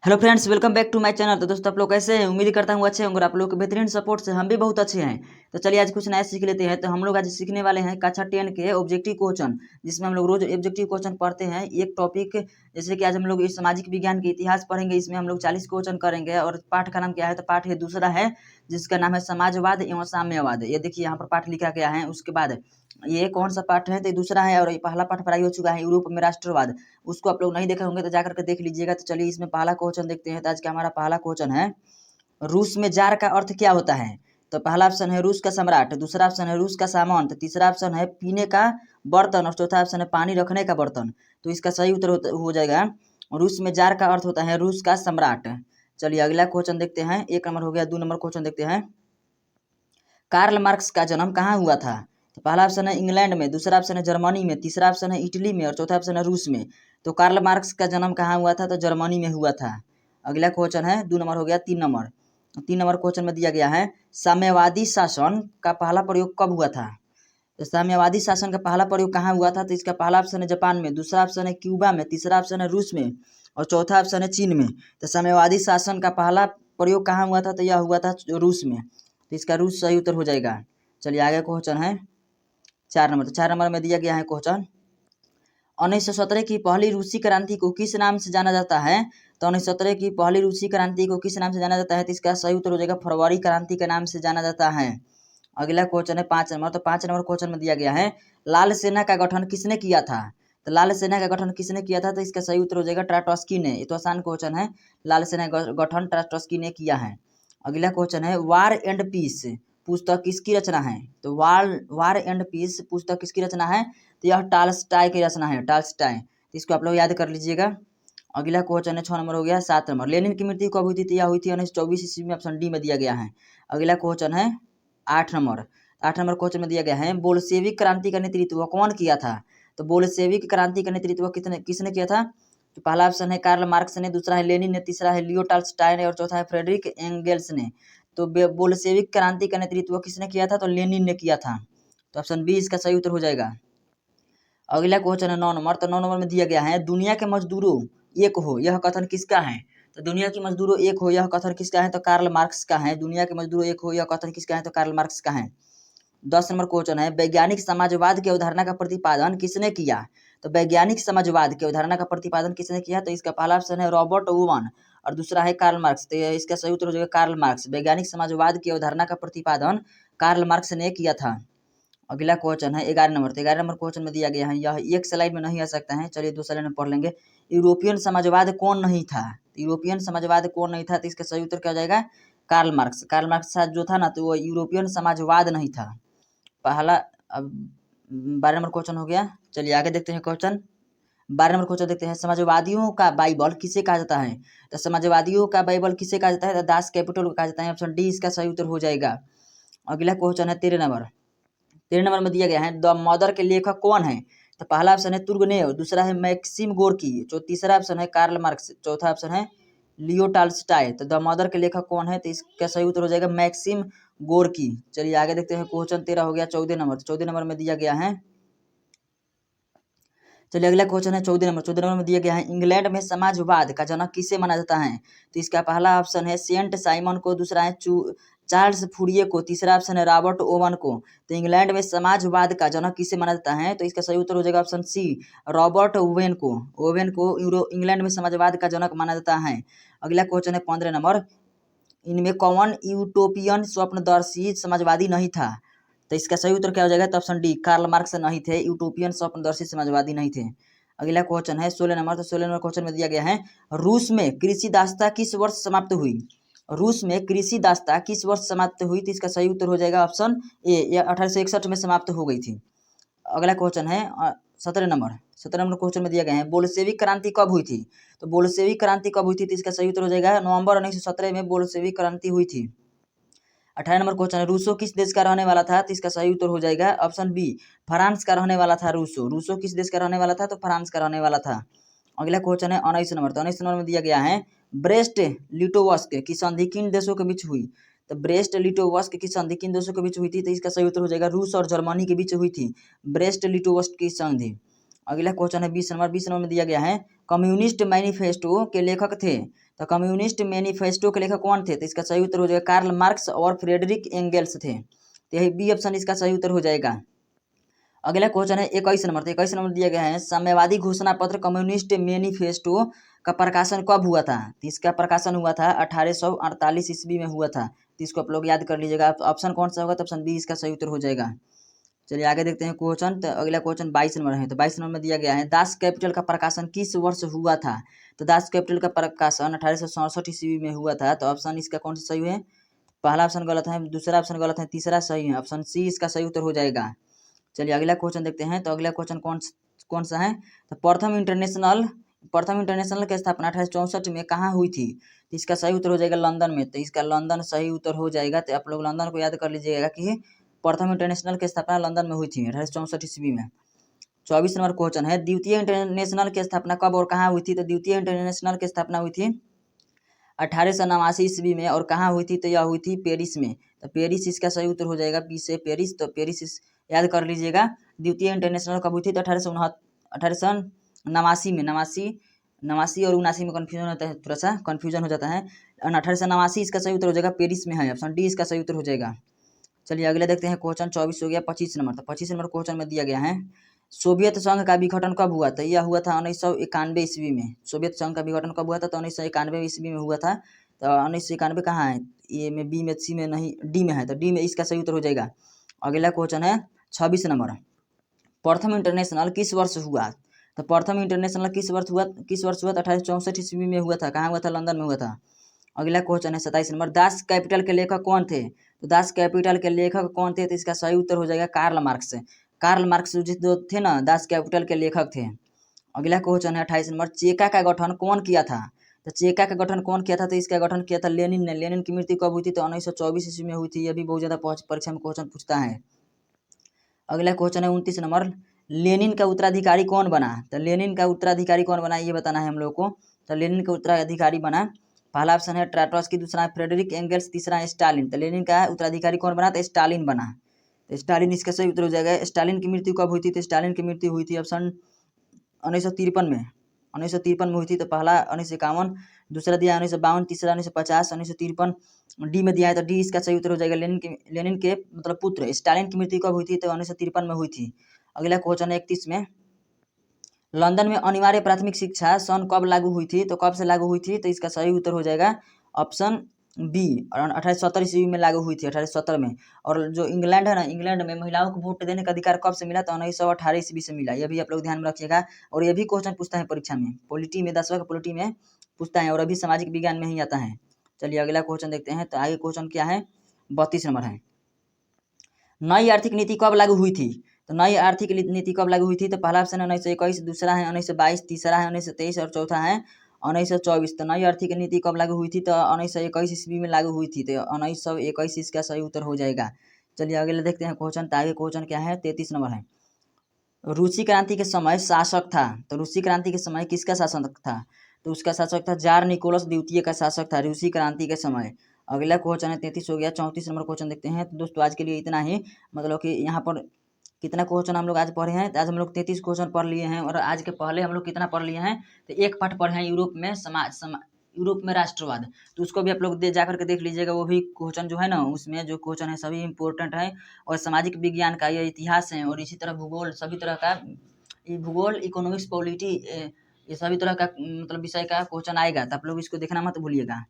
Hello friends, welcome back to my channel. तो दोस्तों, आप लोग कैसे हैं? उम्मीद करता हूँ अच्छे होंगे। आप लोग के बेहतरीन सपोर्ट से हम भी बहुत अच्छे हैं। तो चलिए आज कुछ नया सीख लेते हैं। तो हम लोग आज सीखने वाले हैं कक्षा 10 के ऑब्जेक्टिव क्वेश्चन, जिसमें हम लोग रोज ऑब्जेक्टिव क्वेश्चन पढ़ते हैं। एक टॉपिक जैसे कि आज हम लोग सामाजिक विज्ञान के इतिहास पढ़ेंगे। इसमें हम लोग 40 क्वेश्चन करेंगे। और पाठ का नाम क्या है? तो पाठ है दूसरा है, जिसका नाम है समाजवाद एवं साम्यवाद। ये देखिए यहाँ पर पाठ लिखा गया है। उसके बाद ये कौन सा पाठ है? तो दूसरा है। और ये पहला पाठ पढ़ाई हो चुका है, यूरोप में राष्ट्रवाद। उसको आप लोग नहीं देखे होंगे तो जाकर के देख लीजिएगा। तो चलिए इसमें पहला क्वेश्चन देखते हैं। तो आज का हमारा पहला क्वेश्चन है, रूस में जार का अर्थ क्या होता है? तो पहला ऑप्शन है रूस का सम्राट, दूसरा ऑप्शन है रूस का सामंत, तीसरा ऑप्शन है पीने का बर्तन और चौथा ऑप्शन है पानी रखने का बर्तन। तो इसका सही उत्तर हो जाएगा, रूस में जार का अर्थ होता है रूस का सम्राट। चलिए अगला क्वेश्चन देखते हैं। एक नंबर हो गया। 2 नंबर क्वेश्चन देखते हैं, कार्ल मार्क्स का जन्म कहाँ हुआ था? तो पहला ऑप्शन है इंग्लैंड में, दूसरा ऑप्शन है जर्मनी में, तीसरा ऑप्शन है इटली में और चौथा ऑप्शन है रूस में। तो कार्ल मार्क्स का जन्म कहाँ हुआ था? तो जर्मनी में हुआ था। अगला क्वेश्चन है 2 नंबर हो गया। 3 नंबर क्वेश्चन में दिया गया है, साम्यवादी शासन का पहला प्रयोग कब हुआ था? तो साम्यवादी शासन का पहला प्रयोग कहाँ हुआ था? तो इसका पहला ऑप्शन है जापान में, दूसरा ऑप्शन है क्यूबा में, तीसरा ऑप्शन है रूस में और चौथा ऑप्शन है चीन में। तो साम्यवादी शासन का पहला प्रयोग कहाँ हुआ था? तो यह हुआ था रूस में। तो इसका रूस सही उत्तर हो जाएगा। चलिए आगे क्वेश्चन है 4 नंबर। तो 4 नंबर में दिया गया है क्वेश्चन, 1917 की पहली रूसी क्रांति को किस नाम से जाना जाता है? तो 1917 की पहली रूसी क्रांति को किस नाम से जाना जाता है? तो इसका सही उत्तर हो जाएगा फरवरी क्रांति के नाम से जाना जाता है। अगला क्वेश्चन है 5 नंबर। तो 5 नंबर क्वेश्चन में दिया गया है, लाल सेना का गठन किसने किया था? तो लाल सेना का गठन किसने किया था? तो इसका सही उत्तर हो जाएगा ट्राटोस्की ने। ये तो आसान क्वेश्चन है, लाल सेना का गठन ट्राटोस्की ने किया है। अगला क्वेश्चन है, वार एंड पीस पुस्तक किसकी रचना है? तो वार एंड पीस पुस्तक किसकी रचना है? तो यह टॉल्स्टॉय की रचना है, टॉल्स्टॉय। तो इसको आप लोग याद कर लीजिएगा। अगला क्वेश्चन है 6 नंबर हो गया। 7 नंबर, लेनिन की मृत्यु कब हुई थी? तो यह हुई थी 1924 ईस्वी में, ऑप्शन डी में दिया गया है। अगला क्वेश्चन है 8 नंबर। 8 नंबर क्वेश्चन में दिया गया है, बोल्शेविक क्रांति का नेतृत्व कौन किया था? तो बोल्शेविक क्रांति का नेतृत्व किसने किया था? तो पहला ऑप्शन है कार्ल मार्क्स ने, दूसरा है लेनिन ने, तीसरा है लियो टॉल्स्टॉय ने और चौथा है फ्रेडरिक एंगेल्स ने। तो बोल्शेविक क्रांति का नेतृत्व किसने किया था? तो लेनिन ने किया था। तो ऑप्शन बी इसका सही उत्तर हो जाएगा। अगला क्वेश्चन है 9 नंबर। तो 9 नंबर में दिया गया है, दुनिया के मजदूरों एक हो यह कथन किसका है? तो दुनिया के मजदूरों एक हो यह कथन किसका है? तो कार्ल मार्क्स का है। दुनिया के मजदूरों एक हो यह कथन किसका है? तो कार्ल मार्क्स का है। 10 नंबर क्वेश्चन है, वैज्ञानिक समाजवाद की अवधारणा का प्रतिपादन किसने किया? तो वैज्ञानिक समाजवाद की अवधारणा का प्रतिपादन किसने किया? तो इसका पहला ऑप्शन है रॉबर्ट ओवन और दूसरा है कार्ल मार्क्स। तो इसका सही उत्तर हो जाएगा कार्ल मार्क्स। वैज्ञानिक समाजवाद की अवधारणा का प्रतिपादन कार्ल मार्क्स ने किया था। अगला क्वेश्चन है 11 नंबर। तो 11 नंबर क्वेश्चन में दिया गया है, यह एक स्लाइड में नहीं आ सकता है, चलिए 2 स्लाइड में पढ़ लेंगे। यूरोपियन समाजवाद कौन नहीं था? यूरोपियन समाजवाद कौन नहीं था? तो इसका सही उत्तर क्या हो जाएगा? Karl Marx. कार्ल मार्क्स के साथ जो था ना, तो वो यूरोपियन समाजवाद नहीं था पहला। अब 12 नंबर क्वेश्चन हो गया। चलिए आगे देखते हैं क्वेश्चन। 12 नंबर क्वेश्चन देखते हैं, समाजवादियों का बाइबल किसे कहा जाता है? तो समाजवादियों का बाइबल किसे कहा जाता है? तो दास कैपिटल को कहा जाता है। ऑप्शन डी इसका सही उत्तर हो जाएगा। अगला क्वेश्चन है 13 नंबर। 13 नंबर में दिया गया है, द मदर के लेखक कौन है? तो पहला ऑप्शन है तुर्गनेव, दूसरा है मैक्सिम गोर्की, जो तीसरा ऑप्शन है कार्ल मार्क्स, चौथा ऑप्शन है लियो टॉल्स्टॉय। तो द मदर के लेखक कौन है? तो इसका सही उत्तर हो जाएगा मैक्सिम गोर्की। चलिए आगे देखते हैं क्वेश्चन 13 हो गया। 14 नंबर। 14 नंबर में दिया गया है, चलिए अगला क्वेश्चन है 14 नंबर। 14 नंबर में दिया गया है, इंग्लैंड में समाजवाद का जनक किसे माना जाता है? तो इसका पहला ऑप्शन है सेंट साइमन को, दूसरा है चार्ल्स फूरिये को, तीसरा ऑप्शन है रॉबर्ट ओवन को। तो इंग्लैंड में समाजवाद का जनक किसे माना जाता है? तो इसका सही उत्तर हो जाएगा ऑप्शन सी रॉबर्ट ओवेन को। ओवेन को इंग्लैंड में समाजवाद का जनक माना जाता है। अगला क्वेश्चन है 15 नंबर, इनमें कौन यूटोपियन स्वप्नदर्शी समाजवादी नहीं था? तो इसका सही उत्तर क्या हो जाएगा? तो ऑप्शन डी कार्ल मार्क्स नहीं थे, यूटोपियन स्वप्नदर्शी समाजवादी नहीं थे। अगला क्वेश्चन है 16 नंबर। तो 16 नंबर क्वेश्चन में दिया गया है, रूस में कृषि दासता किस वर्ष समाप्त हुई? रूस में कृषि दासता किस वर्ष समाप्त हुई? तो इसका सही उत्तर हो जाएगा ऑप्शन ए, यह 1861 में समाप्त हो गई थी। अगला क्वेश्चन है 17 नंबर। 17 नंबर क्वेश्चन में दिया गया है, बोल्शेविक क्रांति कब हुई थी? तो बोल्शेविक क्रांति कब हुई थी? तो इसका सही उत्तर हो जाएगा नवंबर 1917 में बोल्शेविक क्रांति हुई थी। 18 नंबर क्वेश्चन है, रूसो किस देश का रहने वाला था? तो इसका सही उत्तर हो जाएगा ऑप्शन बी फ्रांस का रहने वाला था रूसो। रूसो किस देश का रहने वाला था? तो फ्रांस का रहने वाला था। अगला क्वेश्चन है 19 नंबर। तो 19 नंबर में दिया गया है, ब्रेस्ट लिटोवस्क की संधि किन देशों के बीच हुई? तो ब्रेस्ट लिटोवस्क की संधि किन देशों के बीच हुई थी? तो इसका सही उत्तर हो जाएगा रूस और जर्मनी के बीच हुई थी ब्रेस्ट लिटोवस्क की संधि। अगला क्वेश्चन है 20 नंबर। 20 नंबर में दिया गया है, कम्युनिस्ट मैनिफेस्टो के लेखक थे? तो कम्युनिस्ट मैनिफेस्टो के लेखक कौन थे? तो इसका सही उत्तर हो जाएगा कार्ल मार्क्स और फ्रेडरिक एंगेल्स थे। तो यही बी ऑप्शन इसका सही उत्तर हो जाएगा। अगला क्वेश्चन है 21 नंबर। तो 21 नंबर दिया गया है साम्यवादी घोषणा पत्र कम्युनिस्ट मैनिफेस्टो का प्रकाशन कब हुआ था? तो इसका प्रकाशन हुआ था 1848 ईस्वी में हुआ था। तो इसको आप लोग याद कर लीजिएगा। ऑप्शन कौन सा होगा? तो ऑप्शन बी इसका सही उत्तर हो जाएगा। चलिए आगे देखते हैं क्वेश्चन। तो अगला क्वेश्चन 22 नंबर है। तो 22 नंबर में दिया गया है दास कैपिटल का प्रकाशन किस वर्ष हुआ था? तो दास कैपिटल का प्रकाशन 1867 ईस्वी में हुआ था। तो ऑप्शन इसका कौन सा सही है? पहला ऑप्शन गलत है, दूसरा ऑप्शन गलत है, तीसरा सही है। ऑप्शन सी इसका सही उत्तर हो जाएगा। चलिए अगला क्वेश्चन देखते हैं। तो अगला क्वेश्चन कौन सा है? तो प्रथम इंटरनेशनल की स्थापना 1864 में कहाँ हुई थी? तो इसका सही उत्तर हो जाएगा लंदन में। तो इसका लंदन सही उत्तर हो जाएगा। तो आप लोग लंदन को याद कर लीजिएगा कि प्रथम इंटरनेशनल की स्थापना लंदन में हुई थी 1864 ईस्वी में। 24 नंबर क्वेश्चन है द्वितीय इंटरनेशनल की स्थापना कब और कहाँ हुई थी? तो द्वितीय इंटरनेशनल की स्थापना हुई थी 1889 ईस्वी में। और कहाँ हुई थी? तो यह हुई थी पेरिस में। तो पेरिस इसका सही उत्तर हो जाएगा, पी से पेरिस। तो पेरिस याद कर लीजिएगा। द्वितीय इंटरनेशनल कब हुई थी? तो 1889 में। नवासी और 79 में कन्फ्यूजन होता है, थोड़ा सा कन्फ्यूजन हो जाता है। 1889 इसका सही उत्तर हो जाएगा, पेरिस में है। ऑप्शन डी इसका सही उत्तर हो जाएगा। चलिए अगले देखते हैं क्वेश्चन 24 हो गया। 25 नंबर। तो 25 नंबर क्वेश्चन में दिया गया है सोवियत संघ का विघटन कब हुआ था? यह हुआ था 1991 ईस्वी में। सोवियत संघ का विघटन कब हुआ था? तो 1991 ईस्वी में हुआ था। तो 1991 कहाँ है? ए में, बी में, सी में नहीं, डी में है। तो डी में इसका सही उत्तर हो जाएगा। अगला क्वेश्चन है 26 नंबर। प्रथम इंटरनेशनल किस वर्ष हुआ? तो प्रथम इंटरनेशनल किस वर्ष हुआ? 1864 ईस्वी में हुआ था। कहाँ हुआ था? लंदन में हुआ था। अगला क्वेश्चन है 27 नंबर। दास कैपिटल के लेखक कौन थे? तो दास कैपिटल के लेखक कौन थे? तो इसका सही उत्तर हो जाएगा कार्ल मार्क्स। कार्ल मार्क्स जो थे ना, दास कैपिटल के लेखक थे। अगला क्वेश्चन है 28 नंबर। चेका का गठन कौन किया था? तो चेका का गठन कौन किया था? तो इसका गठन किया था लेनिन ने। लेनिन की मृत्यु कब हुई थी? तो 1924 ईस्वी में हुई थी। यह भी बहुत ज्यादा परीक्षा में क्वेश्चन पूछता है। अगला क्वेश्चन है 29 नंबर। लेनिन का उत्तराधिकारी कौन बना? तो लेनिन का उत्तराधिकारी कौन बना ये बताना है हम लोग को। तो लेनिन का उत्तराधिकारी बना, पहला ऑप्शन है ट्राटोस्की, दूसरा है फ्रेडरिक एंगल्स, तीसरा है स्टालिन। तो लेनिन का उत्तराधिकारी कौन बना? तो स्टालिन बना। तो स्टालिन इसका सही उत्तर हो जाएगा। स्टालिन की मृत्यु कब हुई थी? तो स्टालिन की मृत्यु हुई थी ऑप्शन 1953 में। 1953 में हुई थी। तो पहला 1951, दूसरा दिया 1952, तीसरा 1950, 1953 डी में दिया है। तो डी इसका सही उत्तर हो जाएगा। लेनिन के मतलब पुत्र स्टालिन की मृत्यु कब हुई थी? तो 1953 में हुई थी। अगला क्वेश्चन है 31 में। लंदन में अनिवार्य प्राथमिक शिक्षा सन कब लागू हुई थी? तो कब से लागू हुई थी? तो इसका सही उत्तर हो जाएगा ऑप्शन बी, 1870 ईस्वी में लागू हुई थी, 1870 में। और जो इंग्लैंड है ना, इंग्लैंड में महिलाओं को वोट देने का अधिकार कब से मिला? तो 1918 ईस्वी से मिला। यह भी आप लोग ध्यान में रखिएगा। और ये भी क्वेश्चन पूछता है परीक्षा में, पॉलिटी में, 10वां का पॉलिटी में पूछता है, और अभी सामाजिक विज्ञान में ही आता है। चलिए अगला क्वेश्चन देखते हैं। तो आगे क्वेश्चन क्या है? 32 नंबर है। नई आर्थिक नीति कब लागू हुई थी? तो नई आर्थिक नीति कब लागू हुई थी? तो पहला ऑप्शन है 1921, दूसरा है 1922, तीसरा है 1923 और चौथा है 1924। तो नई आर्थिक नीति कब लागू हुई थी? तो 1921 ईस्वी में लागू हुई थी। तो 1921 इसका सही उत्तर हो जाएगा। चलिए आगे देखते हैं क्वेश्चन। तो आगे क्वेश्चन क्या है? 33 नंबर है। रूसी क्रांति के समय शासक था। तो रूसी क्रांति के समय किसका शासक था? तो उसका शासक था जार निकोलस द्वितीय का शासक था रूसी क्रांति के समय। अगला क्वेश्चन है 33 हो गया। 34 नंबर क्वेश्चन देखते हैं। तो दोस्तों आज के लिए इतना ही, मतलब कि यहाँ पर कितना क्वेश्चन हम लोग आज पढ़े हैं? तो आज हम लोग 33 क्वेश्चन पढ़ लिए हैं। और आज के पहले हम लोग कितना पढ़ लिए हैं? तो एक पाठ पढ़े हैं यूरोप में राष्ट्रवाद। तो उसको भी आप लोग जा करके देख लीजिएगा। वो भी क्वेश्चन जो है ना, उसमें जो क्वेश्चन है सभी इंपॉर्टेंट है। और सामाजिक विज्ञान का, ये इतिहास है, और इसी तरह भूगोल, सभी तरह का भूगोल, इकोनॉमिक्स, पॉलिटी, ये सभी तरह का मतलब विषय का क्वेश्चन आएगा। तो आप लोग इसको देखना मत भूलिएगा।